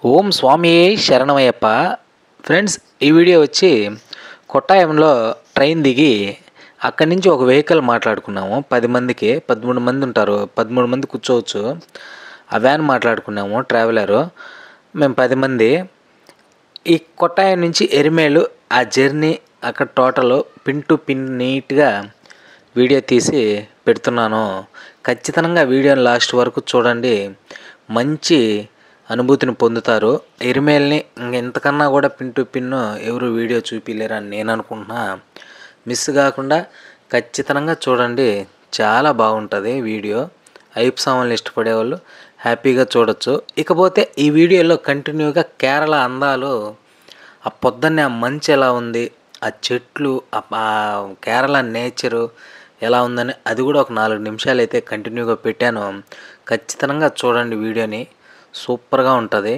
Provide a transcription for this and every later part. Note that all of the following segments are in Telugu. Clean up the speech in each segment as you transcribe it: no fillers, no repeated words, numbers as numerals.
ఓం స్వామి శరణమయ్యప్ప. ఫ్రెండ్స్, ఈ వీడియో వచ్చి కొట్టాయంలో ట్రైన్ దిగి అక్కడి నుంచి ఒక వెహికల్ మాట్లాడుకున్నాము. 10 మందికి 13 మంది ఉంటారు, 13 మంది కూర్చోవచ్చు. ఆ వ్యాన్ మాట్లాడుకున్నాము, ట్రావెలరు. మేము 10 మంది. ఈ కొట్టాయం నుంచి ఎరిమేలు ఆ జర్నీ అక్కడ టోటల్ పిన్ టు పిన్ నీట్గా వీడియో తీసి పెడుతున్నాను. ఖచ్చితంగా వీడియోని లాస్ట్ వరకు చూడండి, మంచి అనుభూతిని పొందుతారు. ఎరిమేల్ని ఇంతకన్నా కూడా పిన్ టు పిన్ ఎవరు వీడియో చూపిలేరని నేను అనుకుంటున్నా. మిస్ కాకుండా ఖచ్చితంగా చూడండి, చాలా బాగుంటుంది వీడియో. అయ్యప్ప స్వామిని ఇష్టపడే వాళ్ళు హ్యాపీగా చూడొచ్చు. ఇకపోతే ఈ వీడియోలో కంటిన్యూగా కేరళ అందాలు, ఆ పొద్దున్నే ఆ మంచు ఎలా ఉంది, ఆ చెట్లు, ఆ కేరళ నేచరు ఎలా ఉందని అది కూడా ఒక 4 నిమిషాలు అయితే కంటిన్యూగా పెట్టాను. ఖచ్చితంగా చూడండి వీడియోని, సూపర్గా ఉంటుంది.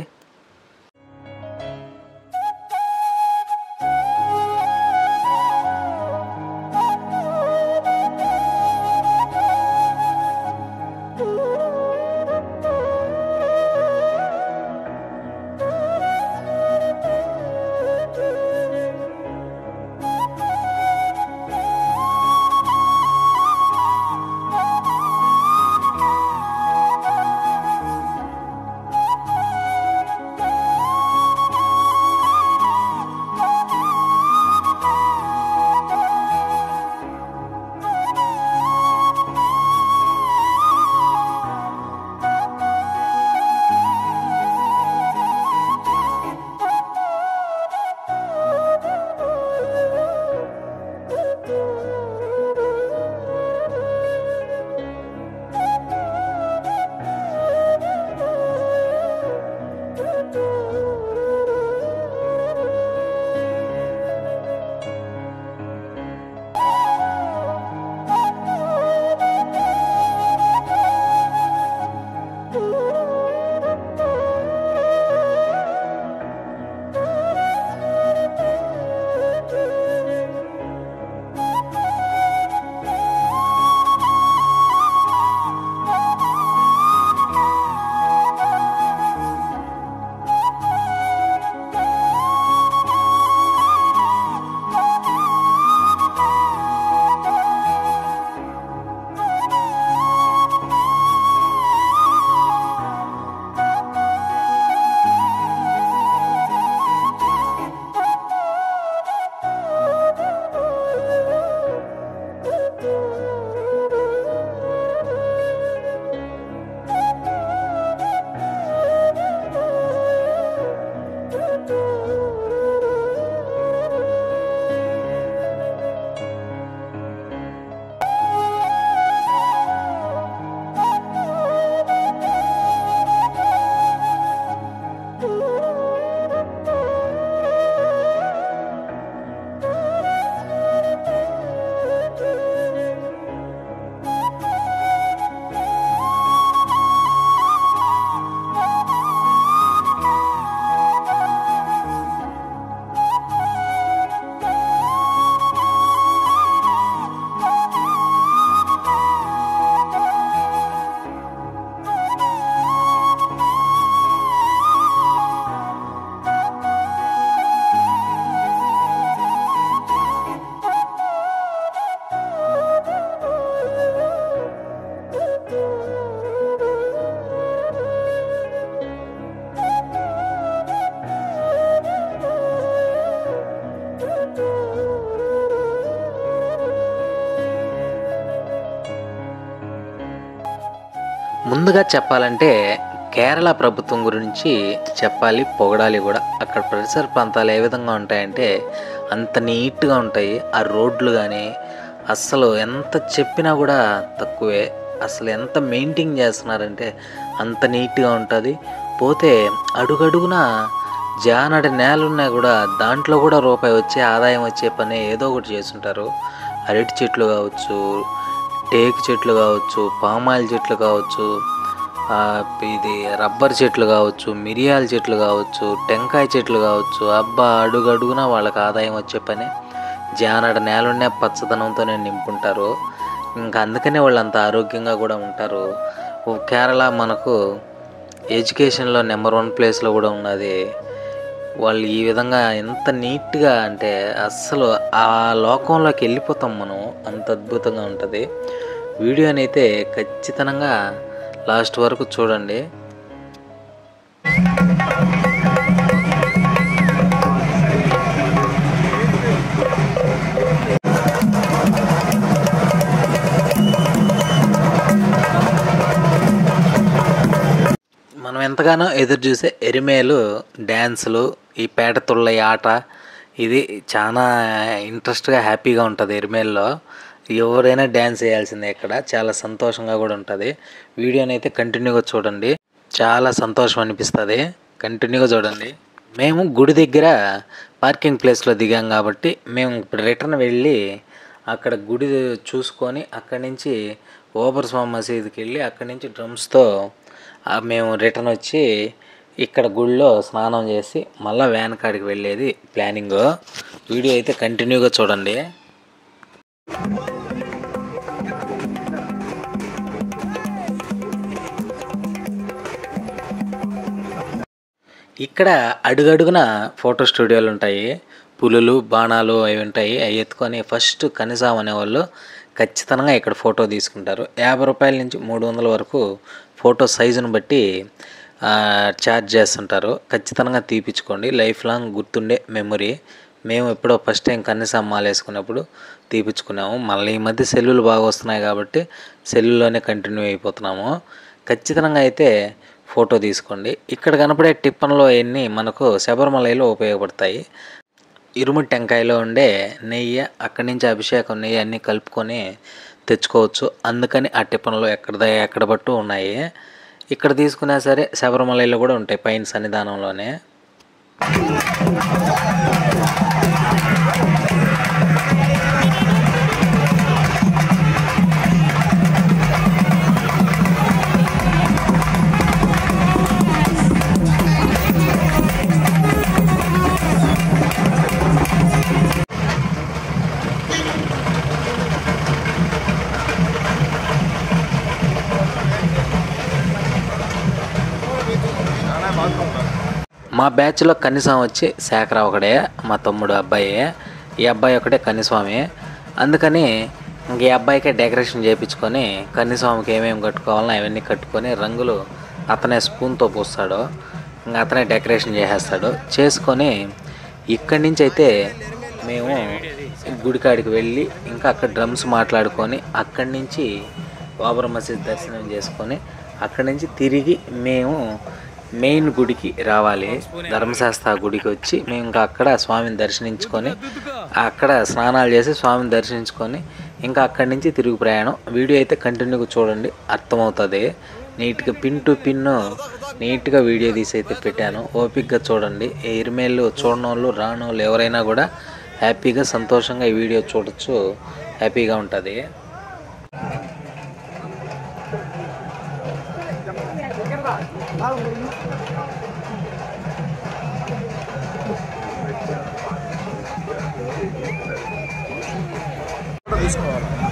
ముందుగా చెప్పాలంటే కేరళ ప్రభుత్వం గురించి చెప్పాలి, పొగడాలి కూడా. అక్కడ పరిసర ప్రాంతాలు ఏ విధంగా ఉంటాయంటే అంత నీట్గా ఉంటాయి. ఆ రోడ్లు కానీ అస్సలు ఎంత చెప్పినా కూడా తక్కువే. అసలు ఎంత మెయింటైన్ చేస్తున్నారంటే అంత నీట్గా ఉంటుంది. పోతే అడుగడుగున జానడి నేలున్నా కూడా దాంట్లో కూడా రూపాయి వచ్చే ఆదాయం వచ్చే పని ఏదో ఒకటి చేస్తుంటారు. అరటి చెట్లు కావచ్చు, టేకు చెట్లు కావచ్చు, పామాయిల్ చెట్లు కావచ్చు, ఇది రబ్బర్ చెట్లు కావచ్చు, మిరియాల చెట్లు కావచ్చు, టెంకాయ చెట్లు కావచ్చు. అబ్బా, అడుగడుగున వాళ్ళకి ఆదాయం వచ్చే పని. జానడ నేలున్నే పచ్చదనంతోనే నింపుంటారు. ఇంకా అందుకనే వాళ్ళు అంత ఆరోగ్యంగా కూడా ఉంటారు. కేరళ మనకు ఎడ్యుకేషన్లో నెంబర్ 1 ప్లేస్లో కూడా ఉన్నది. వాళ్ళు ఈ విధంగా ఎంత నీట్గా అంటే అస్సలు ఆ లోకంలోకి వెళ్ళిపోతాం మనం, అంత అద్భుతంగా ఉంటుంది. వీడియోనైతే ఖచ్చితంగా లాస్ట్ వరకు చూడండి. మనం ఎంతగానో ఎదురు చూసే ఎరిమేలు డ్యాన్సులు, ఈ పేట తుళ్ళ ఆట, ఇది చాలా ఇంట్రెస్ట్గా హ్యాపీగా ఉంటుంది. ఎరిమేల్లో ఎవరైనా డ్యాన్స్ వేయాల్సిందే. ఇక్కడ చాలా సంతోషంగా కూడా ఉంటుంది. వీడియోనైతే కంటిన్యూగా చూడండి, చాలా సంతోషం అనిపిస్తుంది. కంటిన్యూగా చూడండి. మేము గుడి దగ్గర పార్కింగ్ ప్లేస్లో దిగాం కాబట్టి మేము ఇప్పుడు రిటర్న్ వెళ్ళి అక్కడ గుడి చూసుకొని అక్కడి నుంచి ఓబర్ స్వామి మసీదుకి వెళ్ళి అక్కడి నుంచి డ్రమ్స్తో మేము రిటర్న్ వచ్చి ఇక్కడ గుడిలో స్నానం చేసి మళ్ళీ వ్యాన్ కాడికి వెళ్ళేది ప్లానింగ్. వీడియో అయితే కంటిన్యూగా చూడండి. ఇక్కడ అడుగడుగున ఫోటో స్టూడియోలు ఉంటాయి. పులులు, బాణాలు అవి ఉంటాయి. అవి ఎత్తుకొని ఫస్ట్ కనీసం అనేవాళ్ళు ఖచ్చితంగా ఇక్కడ ఫోటో తీసుకుంటారు. 50 రూపాయల నుంచి 300 వరకు ఫోటో సైజును బట్టి ఛార్జ్ చేస్తుంటారు. ఖచ్చితంగా తీపించుకోండి, లైఫ్ లాంగ్ గుర్తుండే మెమొరీ. మేము ఎప్పుడో ఫస్ట్ టైం కనీసం మాల వేసుకున్నప్పుడు తీపించుకున్నాము. మళ్ళీ ఈ మధ్య సెల్లులు బాగా వస్తున్నాయి కాబట్టి సెల్లులోనే కంటిన్యూ అయిపోతున్నాము. ఖచ్చితంగా అయితే ఫోటో తీసుకోండి. ఇక్కడ కనపడే టిప్పన్లో అన్నీ మనకు శబరిమలలో ఉపయోగపడతాయి. ఇరుముడి టెంకాయలో ఉండే నెయ్యి, అక్కడి నుంచి అభిషేకం నెయ్యి అన్నీ కలుపుకొని తెచ్చుకోవచ్చు. అందుకని ఆ టిప్పన్లో ఎక్కడ పట్టు ఉన్నాయి. ఇక్కడ తీసుకున్నా సరే శబరిమలలో కూడా ఉంటాయి, పైన సన్నిధానంలోనే. మా బ్యాచ్లో కన్నిస్వామి వచ్చి శేఖర ఒకడే, మా తమ్ముడు అబ్బాయి. ఈ అబ్బాయి ఒకటే కన్నిస్వామి. అందుకని ఇంక ఈ అబ్బాయికే డెకరేషన్ చేయించుకొని కన్నిస్వామికి ఏమేమి కట్టుకోవాలో అవన్నీ కట్టుకొని రంగులు అతనే స్పూన్తో పూస్తాడు. ఇంకా అతనే డెకరేషన్ చేసేస్తాడు. చేసుకొని ఇక్కడి నుంచి అయితే మేము గుడికాడికి వెళ్ళి ఇంకా అక్కడ డ్రమ్స్ మాట్లాడుకొని అక్కడి నుంచి బాబర్ మసీద్ దర్శనం చేసుకొని అక్కడి నుంచి తిరిగి మేము మెయిన్ గుడికి రావాలి. ధర్మశాస్త్ర గుడికి వచ్చి మేము ఇంకా అక్కడ స్వామిని దర్శించుకొని అక్కడ స్నానాలు చేసి స్వామిని దర్శించుకొని ఇంకా అక్కడి నుంచి తిరుగు ప్రయాణం. వీడియో అయితే కంటిన్యూగా చూడండి, అర్థమవుతుంది. నీట్గా పిన్ టు పిన్ నీట్గా వీడియో తీసి అయితే పెట్టాను. ఓపిక్గా చూడండి. ఎరిమేళ్ళు చూడనోళ్ళు రానోళ్ళు ఎవరైనా కూడా హ్యాపీగా సంతోషంగా ఈ వీడియో చూడొచ్చు, హ్యాపీగా ఉంటుంది.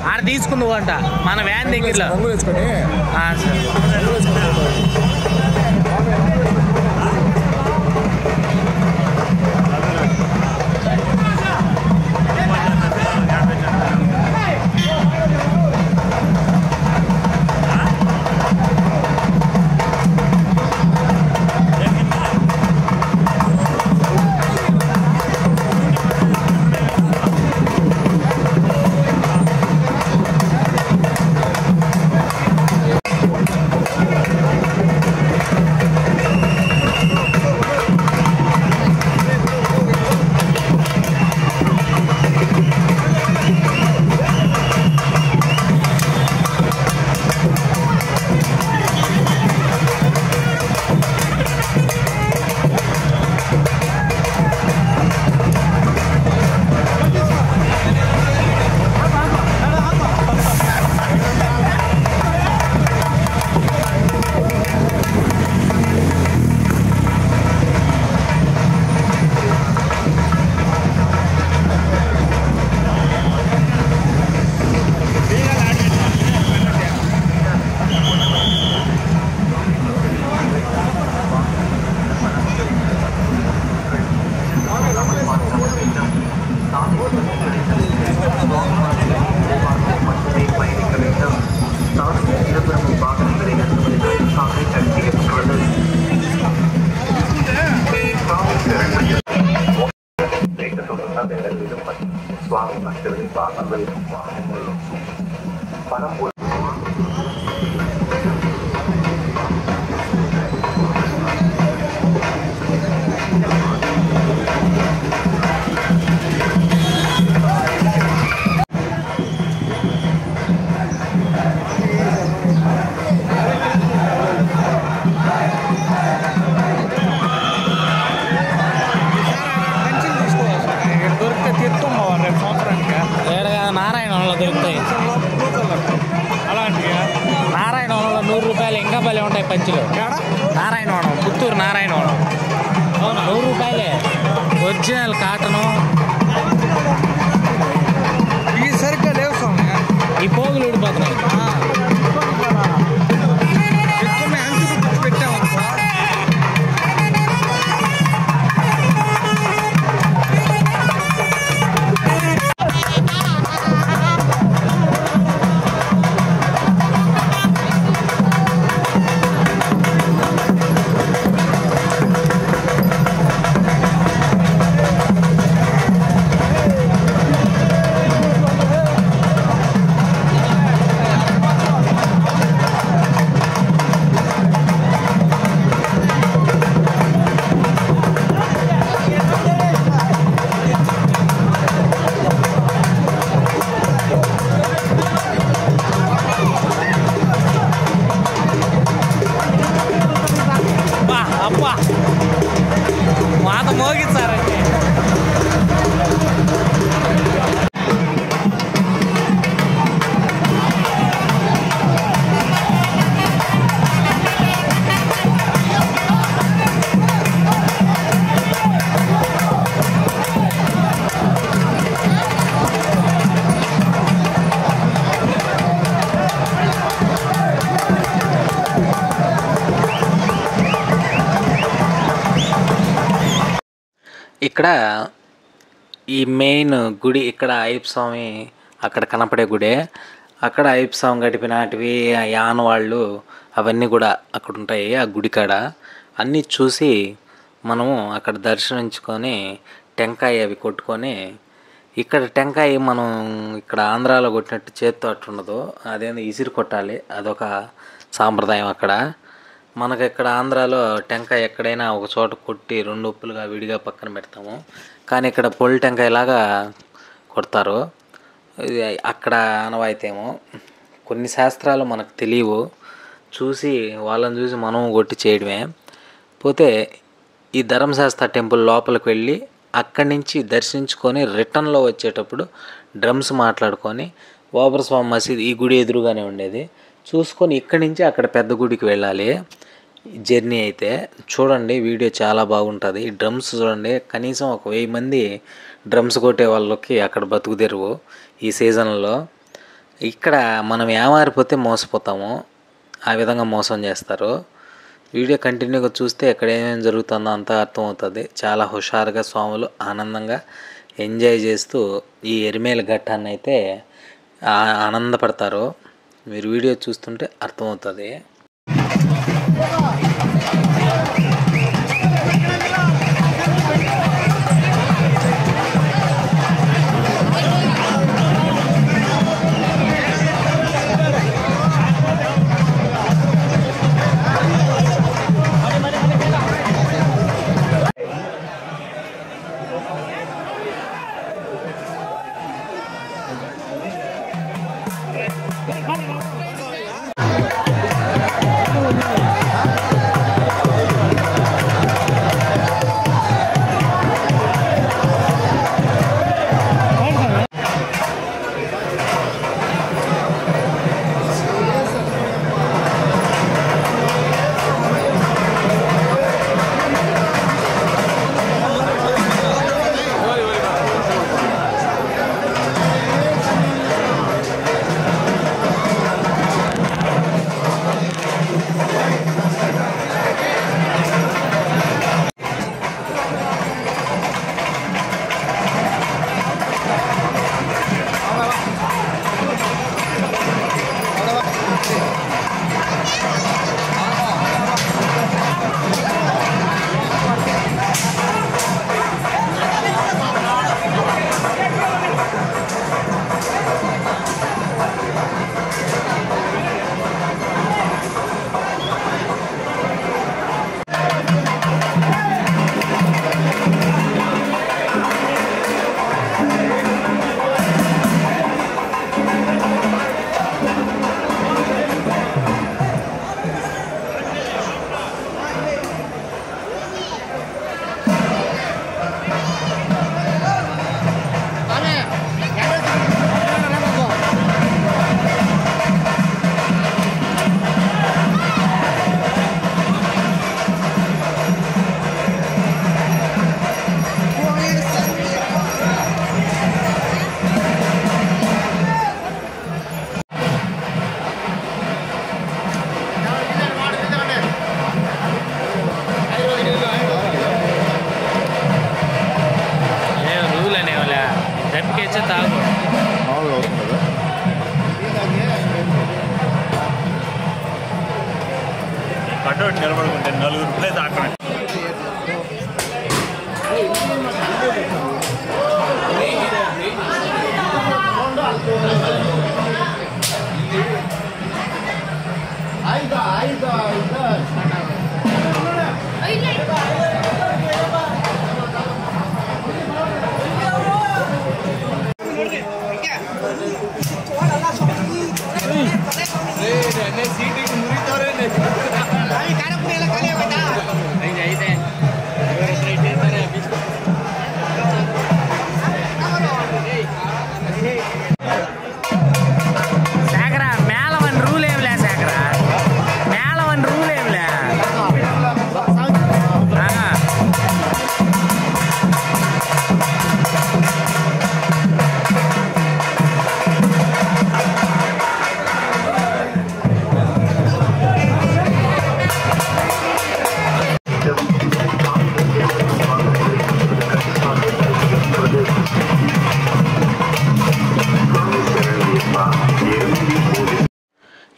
ఆడ తీసుకుందు అంట మన వ్యాన్ దగ్గరలో. నారాయణంలో దొరుకుతాయి అలాంటివి. నారాయణంలో 100 రూపాయలు ఇంకా భలే ఉంటాయి పంచులు. నారాయణవనం, పుత్తూరు నారాయణవనం 100 రూపాయలే. Original cotton. ఈ సరిగ్గా లేవు స్వామి, ఈ పోగులు ఊడిపోతున్నాయి. పెట్టాము అబ్బా మాట మోగిస్తారండి. ఇక్కడ ఈ మెయిన్ గుడి, ఇక్కడ అయ్యప్ప స్వామి అక్కడ కనపడే గుడే. అక్కడ అయ్యప్ప స్వామి గడిపినటివి ఆనవాళ్ళు అవన్నీ కూడా అక్కడ ఉంటాయి. ఆ గుడి కాడ అన్నీ చూసి మనము అక్కడ దర్శించుకొని టెంకాయ అవి కొట్టుకొని, ఇక్కడ టెంకాయ మనం ఇక్కడ ఆంధ్రాలో కొట్టినట్టు చేత్తో అట్టు ఉండదు, అదేందో ఇసిరి కొట్టాలి, అదొక సాంప్రదాయం అక్కడ. మనకు ఇక్కడ ఆంధ్రాలో టెంకాయ ఎక్కడైనా ఒక చోట కొట్టి 2 ఉప్పులుగా విడిగా పక్కన పెడతాము, కానీ ఇక్కడ పొల్లి టెంకాయలాగా కొడతారు. ఇది అక్కడ ఆనవాయితేమో. కొన్ని శాస్త్రాలు మనకు తెలియవు, చూసి వాళ్ళని చూసి మనం కొట్టి చేయడమే. పోతే ఈ ధర్మశాస్త్ర టెంపుల్ లోపలికి వెళ్ళి అక్కడి నుంచి దర్శించుకొని రిటర్న్లో వచ్చేటప్పుడు డ్రమ్స్ మాట్లాడుకొని ఓబర్ స్వామి మసీద్ ఈ గుడి ఎదురుగానే ఉండేది చూసుకొని ఇక్కడి నుంచి అక్కడ పెద్ద గుడికి వెళ్ళాలి. జర్నీ అయితే చూడండి, వీడియో చాలా బాగుంటుంది. ఈ డ్రమ్స్ చూడండి, కనీసం 1000 మంది డ్రమ్స్ కొట్టే వాళ్ళకి అక్కడ బతుకు తెరువు ఈ సీజన్లో. ఇక్కడ మనం ఏమారిపోతే మోసపోతాము, ఆ విధంగా మోసం చేస్తారు. వీడియో కంటిన్యూగా చూస్తే ఎక్కడ ఏమేమి జరుగుతుందో అంతా అర్థమవుతుంది. చాలా హుషారుగా స్వాములు ఆనందంగా ఎంజాయ్ చేస్తూ ఈ ఎరిమేల ఘట్టాన్ని అయితే ఆనందపడతారు. మీరు వీడియో చూస్తుంటే అర్థమవుతుంది. నలుగురు ప్లేస్ ఆడుకున్నాడు.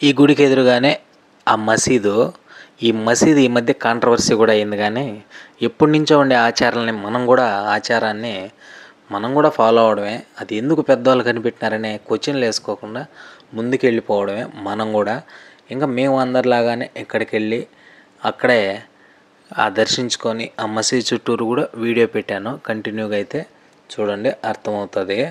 ఈ గుడికి ఎదురుగానే ఆ మసీదు. ఈ మసీదు ఈ మధ్య కాంట్రవర్సీ కూడా అయింది, కానీ ఎప్పటి నుంచో ఉండే ఆచారాన్ని మనం కూడా ఫాలో అవడమే. అది ఎందుకు పెద్దవాళ్ళు కనిపెట్టినారనే క్వశ్చన్లు వేసుకోకుండా ముందుకు వెళ్ళిపోవడమే మనం కూడా. ఇంకా మేము అందరిలాగానే ఇక్కడికి వెళ్ళి అక్కడే దర్శించుకొని ఆ మసీదు చుట్టూరు కూడా వీడియో పెట్టాను. కంటిన్యూగా అయితే చూడండి, అర్థమవుతుంది.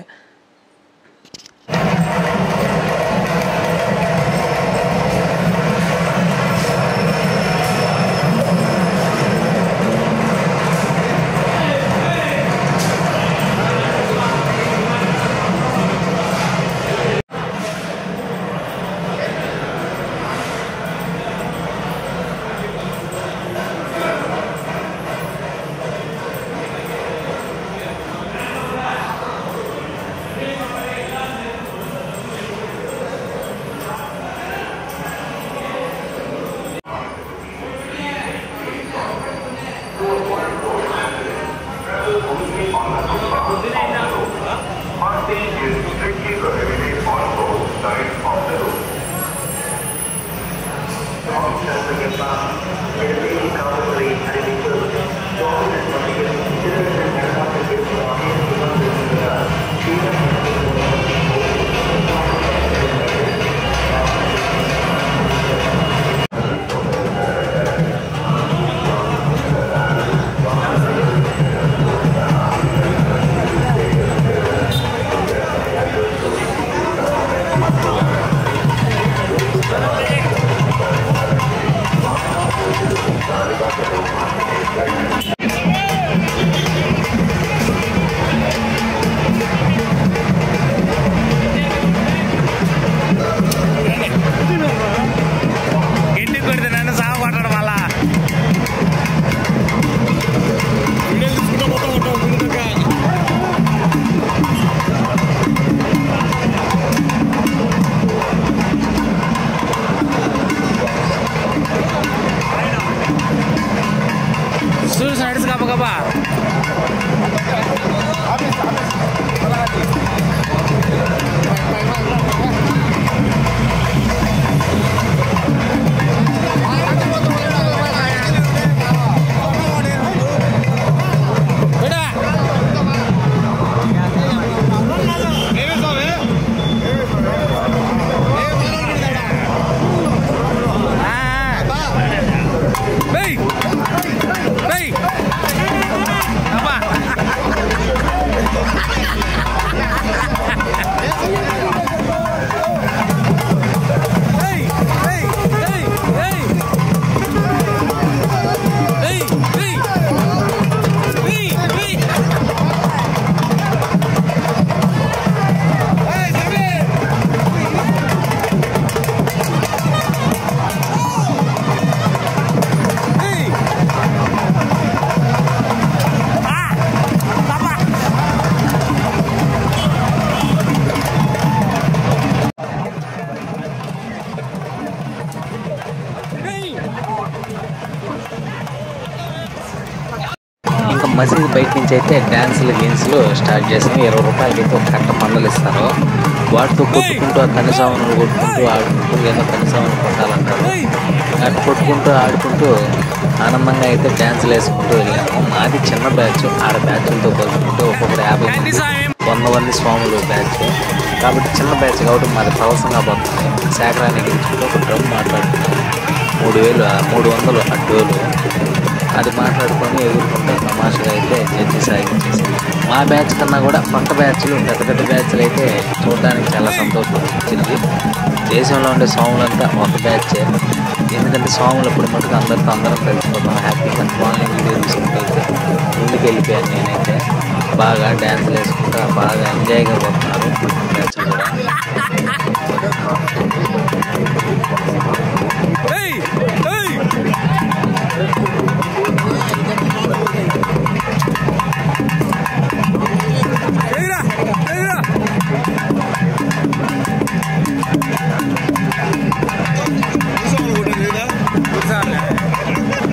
మసీదు బయట నుంచి అయితే డ్యాన్స్లు స్టార్ట్ చేసాం. 20 రూపాయలకి అయితే ఒక కట్ట మందలు ఇస్తారు. వాటితో కొట్టుకుంటూ ఆ కనీసామను కొట్టుకుంటూ ఆడుకుంటూ ఏదో కనీసామని కొట్టాలంటారు. అటు కొట్టుకుంటూ ఆడుకుంటూ ఆనందంగా అయితే డ్యాన్సులు వేసుకుంటూ వెళ్ళాము. మాది చిన్న బ్యాచ్, ఆడ బ్యాచ్లతో పోల్చుకుంటే ఒక్కొక్కరు 50 మంది 100 మంది స్వాములు బ్యాచ్ కాబట్టి చిన్న బ్యాచ్ కాబట్టి మాది పలసంగా పోతుంది. సేకరాన్ని గెలుచుకుంటూ ఒక డ్రమ్ మాట్లాడుకున్నాము. 300 అడ్డోలు అది మాట్లాడుకొని ఎదుర్కొంటే తమాషగా అయితే జడ్జి సాగించేసి మా బ్యాచ్ కన్నా కూడా పక్క బ్యాచ్లు పెద్ద పెద్ద బ్యాచ్లు అయితే చూడడానికి చాలా సంతోషం అనిపించింది. దేశంలో ఉండే స్వాములంతా ఒక బ్యాచే, ఎందుకంటే స్వాములు అప్పుడు మటుకు అందరం కలిసిపోతాం హ్యాపీగా వాళ్ళని వీడియో తీసుకుంటూ అయితే ముందుకు వెళ్ళిపోయాను. నేనైతే బాగా డ్యాన్సులు వేసుకుంటా బాగా ఎంజాయ్గా పోతున్నారు బ్యాచ్లు కూడా.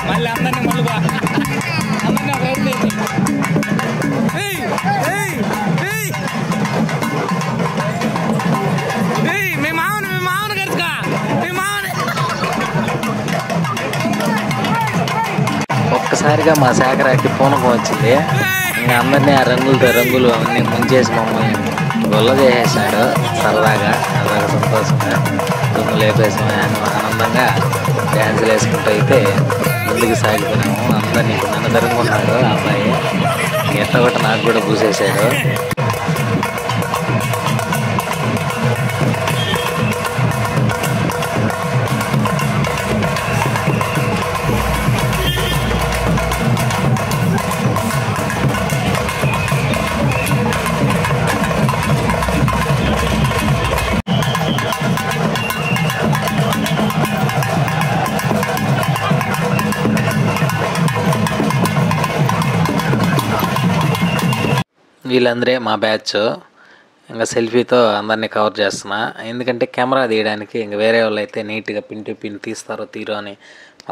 మళ్ళీ అందరినీ మళ్ళీ మీ మామను కలుసుకా మీ మామని. ఒక్కసారిగా మా సేకరాకి పూనకం వచ్చింది. ఇంకా అందరినీ ఆ రంగులు అవన్నీ ముంచేసి మమ్మల్ని గొల్ల చేసేసాడు. సరదాగా సంతోషంగా దుమ్ము లేపేసాము, ఆనందంగా డ్యాన్సులు వేసుకుంటూ అయితే ముందుకు సాగిపోయినాము. అందరినీ ఇప్పుడు నన్ను తరుముకున్నాడు ఆ అబ్బాయి, ఎట్లా ఒకటి నాకు కూడా పూసేసాడు. వీళ్ళందరే మా బ్యాచ్. ఇంకా సెల్ఫీతో అందరినీ కవర్ చేస్తున్నా, ఎందుకంటే కెమెరా తీయడానికి ఇంకా వేరే వాళ్ళు అయితే నీట్గా పిన్ టు పిన్ తీస్తారో తీరో అని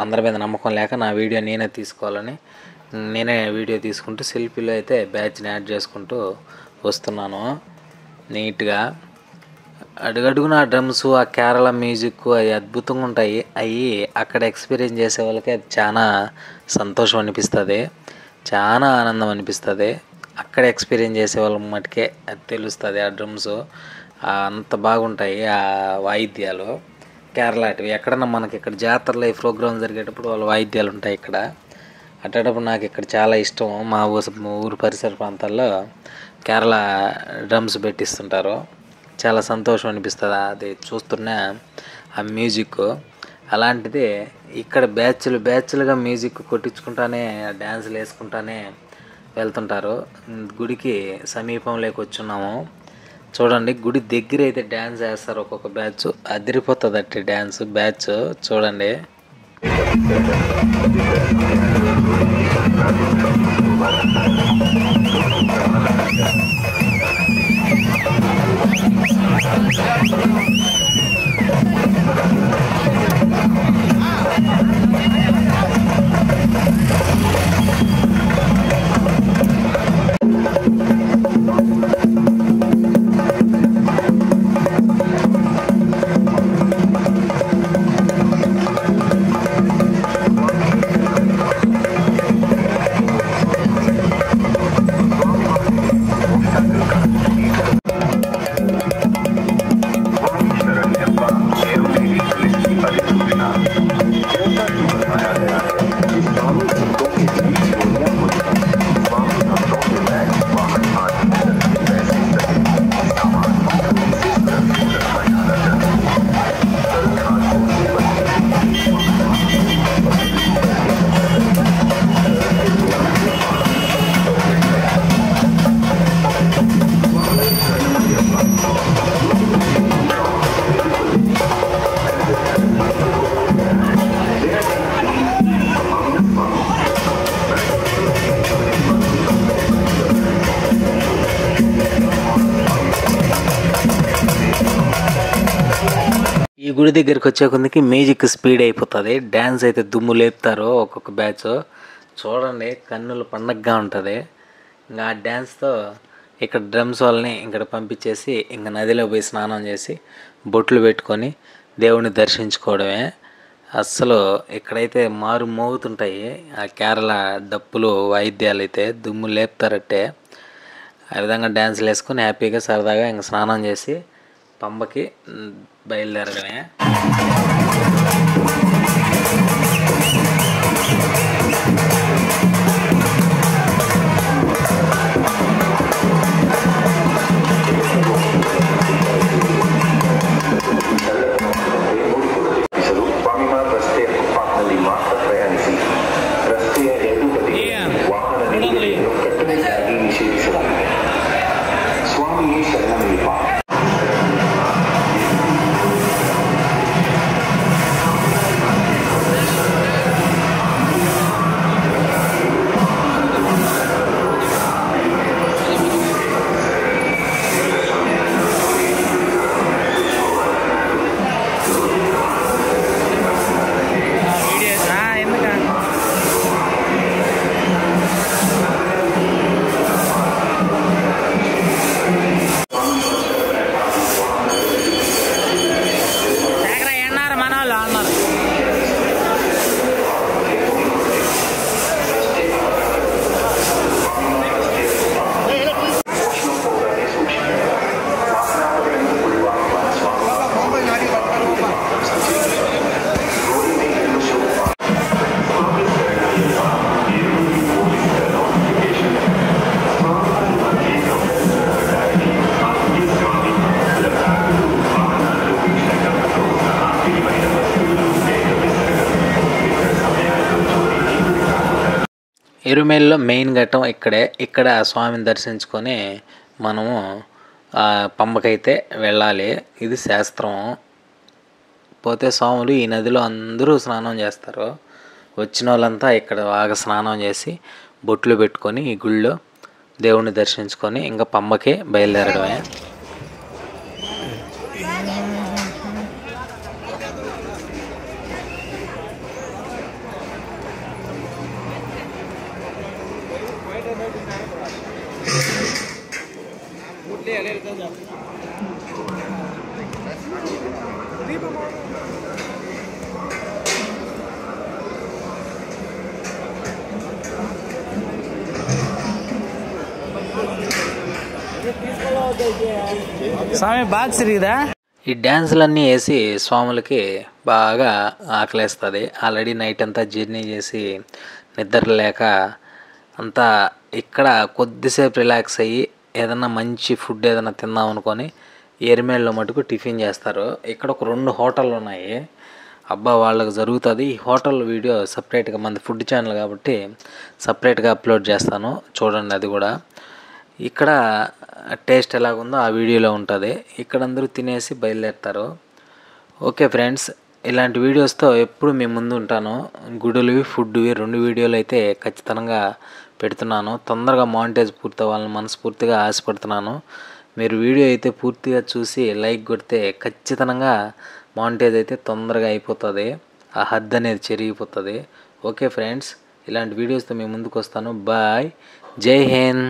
అందరి మీద నమ్మకం లేక నా వీడియో నేనే తీసుకోవాలని నేనే వీడియో తీసుకుంటూ సెల్ఫీలో అయితే బ్యాచ్ని యాడ్ చేసుకుంటూ వస్తున్నాను నీట్గా. అడుగడుగున ఆ డ్రమ్స్, ఆ కేరళ మ్యూజిక్ అవి అద్భుతంగా ఉంటాయి. అవి అక్కడ ఎక్స్పీరియన్స్ చేసే వాళ్ళకి అది చాలా సంతోషం అనిపిస్తుంది, చాలా ఆనందం అనిపిస్తుంది. అక్కడ ఎక్స్పీరియన్స్ చేసే వాళ్ళ మటుకే అది తెలుస్తుంది. ఆ డ్రమ్స్ అంత బాగుంటాయి, ఆ వాయిద్యాలు కేరళటివి. ఎక్కడన్నా మనకి ఇక్కడ జాతరలో ఈ ప్రోగ్రామ్ జరిగేటప్పుడు వాళ్ళ వాయిద్యాలు ఉంటాయి ఇక్కడ. అట్టేటప్పుడు నాకు ఇక్కడ చాలా ఇష్టం. మా ఊరు పరిసర ప్రాంతాల్లో కేరళ డ్రమ్స్ పెట్టిస్తుంటారు, చాలా సంతోషం అనిపిస్తుంది అది చూస్తున్నా ఆ మ్యూజిక్. అలాంటిది ఇక్కడ బ్యాచ్లుగా మ్యూజిక్ కొట్టించుకుంటానే డ్యాన్సులు వేసుకుంటానే వెళ్తుంటారు. గుడికి సమీపంలోకి వచ్చున్నాము చూడండి. గుడి దగ్గర అయితే డ్యాన్స్ వేస్తారు ఒక్కొక్క బ్యాచ్, అదిరిపోతుంది అట్టి డ్యాన్స్ బ్యాచ్ చూడండి. ఈ గుడి దగ్గరికి వచ్చే కొందికి మ్యూజిక్ స్పీడ్ అయిపోతుంది, డ్యాన్స్ అయితే దుమ్ము లేపుతారు ఒక్కొక్క బ్యాచ్ చూడండి, కన్నుల పండగగా ఉంటుంది. ఇంకా ఆ డ్యాన్స్తో ఇక్కడ డ్రమ్స్ వాళ్ళని ఇక్కడ పంపించేసి ఇంకా నదిలో పోయి స్నానం చేసి బొట్లు పెట్టుకొని దేవుడిని దర్శించుకోవడమే. అస్సలు ఇక్కడైతే మారు మోగుతుంటాయి ఆ కేరళ డప్పులు వాయిద్యాలు అయితే దుమ్ము లేపుతారట్టే. ఆ విధంగా డ్యాన్సులు వేసుకొని హ్యాపీగా సరదాగా ఇంక స్నానం చేసి పంబకి బయలుదేరడమే. ఎరుమేలిలో మెయిన్ ఘట్టం ఇక్కడ ఆ స్వామిని దర్శించుకొని మనము పంబకైతే వెళ్ళాలి. ఇది శాస్త్రం. పోతే స్వాములు ఈ నదిలో అందరూ స్నానం చేస్తారు. వచ్చిన వాళ్ళంతా ఇక్కడ బాగా స్నానం చేసి బొట్లు పెట్టుకొని ఈ గుళ్ళో దేవుణ్ణి దర్శించుకొని ఇంకా పంబకి బయలుదేరడమే. స్వామి బాగా సిరిగిదా. ఈ డ్యాన్సులన్నీ వేసి స్వాములకి బాగా ఆకలేస్తుంది. ఆల్రెడీ నైట్ అంతా జర్నీ చేసి నిద్ర లేక అంతా ఇక్కడ కొద్దిసేపు రిలాక్స్ అయ్యి ఏదన్నా మంచి ఫుడ్ ఏదైనా తిందాం అనుకొని ఎరిమేళ్ళలో మటుకు టిఫిన్ చేస్తారు. ఇక్కడ ఒక 2 హోటళ్ళు ఉన్నాయి. అబ్బా వాళ్ళకి జరుగుతుంది. ఈ హోటల్ వీడియో సపరేట్గా మంది ఫుడ్ ఛానల్ కాబట్టి సపరేట్గా అప్లోడ్ చేస్తాను, చూడండి. అది కూడా ఇక్కడ టేస్ట్ ఎలాగుందో ఆ వీడియోలో ఉంటుంది. ఇక్కడ అందరూ తినేసి బయలుదేరుతారు. ఓకే ఫ్రెండ్స్, ఇలాంటి వీడియోస్తో ఎప్పుడు మీ ముందు ఉంటాను. గుడులువి ఫుడ్వి 2 వీడియోలు అయితే ఖచ్చితంగా పెడుతున్నాను. తొందరగా మానిటైజ్ పూర్తవ్వాలని మనస్ఫూర్తిగా ఆశపడుతున్నాను. మీరు వీడియో అయితే పూర్తిగా చూసి లైక్ కొడితే ఖచ్చితంగా మానిటైజ్ అయితే తొందరగా అయిపోతుంది. ఆ హద్దు అనేది చెరిగిపోతుంది. ఓకే ఫ్రెండ్స్, ఇలాంటి వీడియోస్తో మీ ముందుకు వస్తాను. బాయ్, జై హింద్.